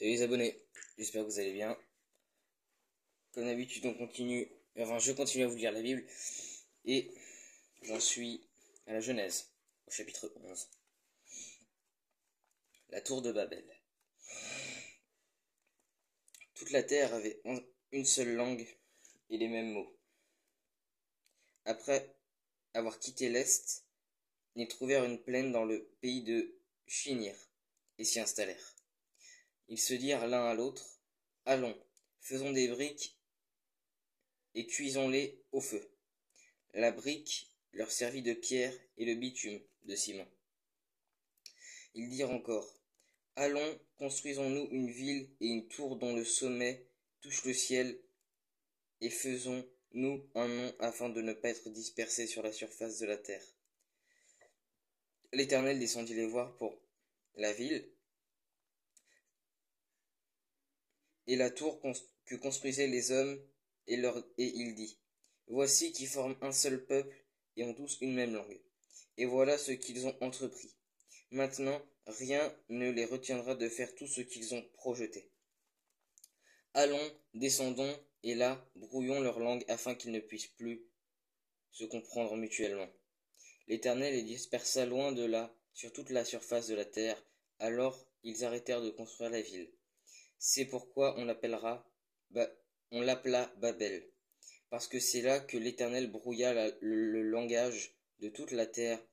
Salut les abonnés, j'espère que vous allez bien. Comme d'habitude, je continue à vous lire la Bible et j'en suis à la Genèse, au chapitre 11. La tour de Babel. Toute la terre avait une seule langue et les mêmes mots. Après avoir quitté l'Est, ils trouvèrent une plaine dans le pays de Shinir et s'y installèrent. Ils se dirent l'un à l'autre, « Allons, faisons des briques et cuisons-les au feu. » La brique leur servit de pierre et le bitume de ciment. Ils dirent encore, « Allons, construisons-nous une ville et une tour dont le sommet touche le ciel, et faisons-nous un nom afin de ne pas être dispersés sur la surface de la terre. » L'Éternel descendit les voir pour la ville et la tour que construisaient les hommes, et il dit, « Voici qui forment un seul peuple et ont tous une même langue. Et voilà ce qu'ils ont entrepris. Maintenant, rien ne les retiendra de faire tout ce qu'ils ont projeté. Allons, descendons, et là, brouillons leur langue afin qu'ils ne puissent plus se comprendre mutuellement. » L'Éternel les dispersa loin de là, sur toute la surface de la terre. Alors ils arrêtèrent de construire la ville. C'est pourquoi on l'appela Babel, parce que c'est là que l'Éternel brouilla le langage de toute la terre,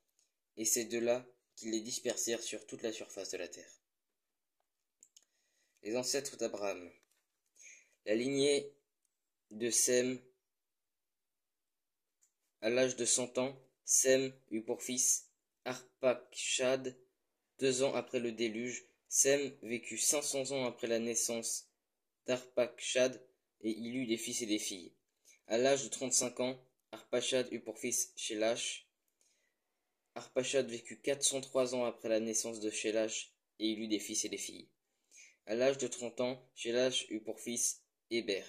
et c'est de là qu'ils les dispersèrent sur toute la surface de la terre. Les ancêtres d'Abraham. La lignée de Sem. À l'âge de 100 ans, Sem eut pour fils Arpachshad. 2 ans après le déluge, Sem vécut 500 ans après la naissance d'Arpachshad, et il eut des fils et des filles. À l'âge de 35 ans, Arpachshad eut pour fils Shélash. Arpachshad vécut 403 ans après la naissance de Shélash, et il eut des fils et des filles. À l'âge de 30 ans, Shélash eut pour fils Héber.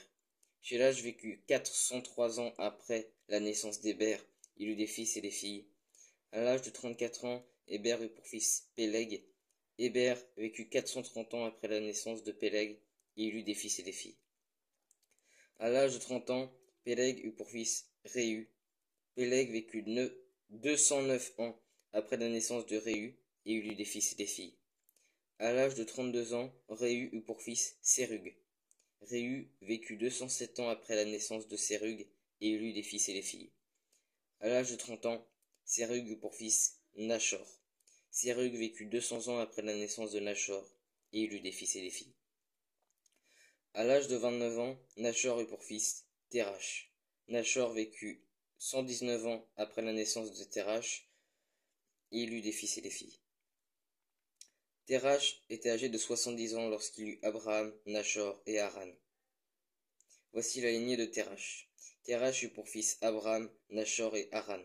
Shélash vécut 403 ans après la naissance d'Héber, il eut des fils et des filles. À l'âge de 34 ans, Héber eut pour fils Péleg. Héber vécut 430 ans après la naissance de Péleg, et il eut des fils et des filles. À l'âge de 30 ans, Péleg eut pour fils Réu. Péleg vécut 209 ans après la naissance de Réu, et il eut des fils et des filles. À l'âge de 32 ans, Réu eut pour fils Sérug. Réu vécut 207 ans après la naissance de Sérug, et il eut des fils et des filles. À l'âge de 30 ans, Sérug eut pour fils Nachor. Sérug vécut 200 ans après la naissance de Nachor, et il eut des fils et des filles. À l'âge de 29 ans, Nachor eut pour fils Térach. Nachor vécut 119 ans après la naissance de Térach, et il eut des fils et des filles. Térach était âgé de 70 ans lorsqu'il eut Abraham, Nachor et Haran. Voici la lignée de Térach. Térach eut pour fils Abraham, Nachor et Haran.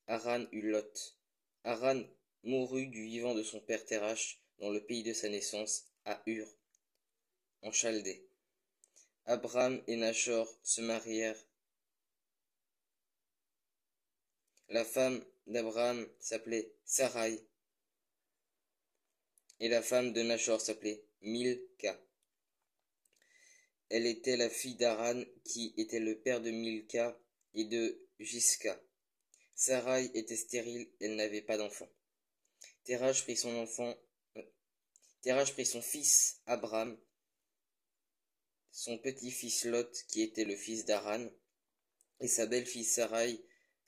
Haran eut Lot. Haran mourut du vivant de son père Térach dans le pays de sa naissance, à Ur, en Chaldée. Abraham et Nachor se marièrent. La femme d'Abraham s'appelait Sarai, et la femme de Nachor s'appelait Milca. Elle était la fille d'Haran, qui était le père de Milca et de Jisca. Sarai était stérile, elle n'avait pas d'enfant. Térach prit son fils Abram, son petit-fils Lot, qui était le fils d'Haran, et sa belle-fille Sarai,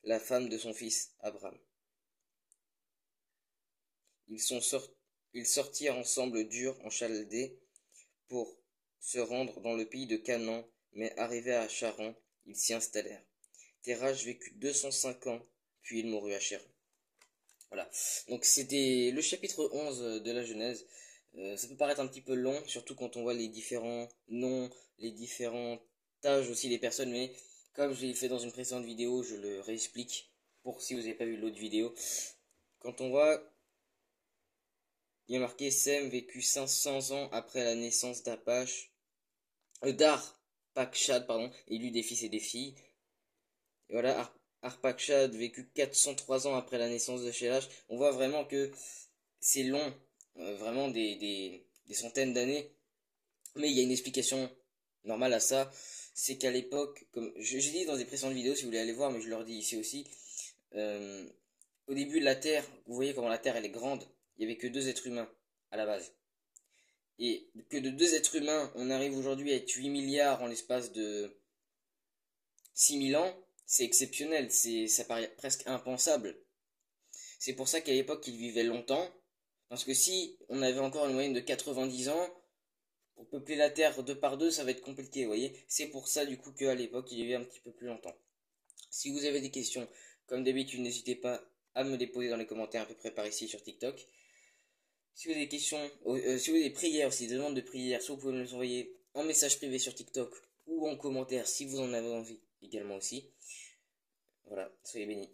la femme de son fils Abram. Ils sortirent ensemble d'Ur en Chaldée pour se rendre dans le pays de Canaan, mais arrivés à Charan, ils s'y installèrent. Térach vécut 205 ans, puis il mourut à Charan. Voilà, donc c'était le chapitre 11 de la Genèse. Ça peut paraître un petit peu long, surtout quand on voit les différents noms, les différents âges aussi des personnes, mais comme je l'ai fait dans une précédente vidéo, je le réexplique pour si vous n'avez pas vu l'autre vidéo. Quand on voit, il y a marqué Sem vécut 500 ans après la naissance d'Arpachshad, et il eut des fils et des filles. Et voilà, Arpachshad vécut 403 ans après la naissance de Shélash. On voit vraiment que c'est long, vraiment des centaines d'années. Mais il y a une explication normale à ça. C'est qu'à l'époque, comme j'ai dit dans des précédentes vidéos, si vous voulez aller voir, mais je leur dis ici aussi, euh, au début la Terre, vous voyez comment la Terre elle est grande, il n'y avait que deux êtres humains à la base. Et que de deux êtres humains, on arrive aujourd'hui à être 8 milliards en l'espace de 6000 ans, c'est exceptionnel, ça paraît presque impensable. C'est pour ça qu'à l'époque, ils vivaient longtemps. Parce que si on avait encore une moyenne de 90 ans, pour peupler la Terre deux par deux, ça va être compliqué, vous voyez. C'est pour ça, du coup, qu'à l'époque, ils vivaient un petit peu plus longtemps. Si vous avez des questions, comme d'habitude, n'hésitez pas à me les poser dans les commentaires à peu près par ici sur TikTok. Si vous avez des questions, si vous avez des prières aussi, des demandes de prières, soit vous pouvez me les envoyer en message privé sur TikTok ou en commentaire si vous en avez envie également aussi. Voilà, soyez bénis.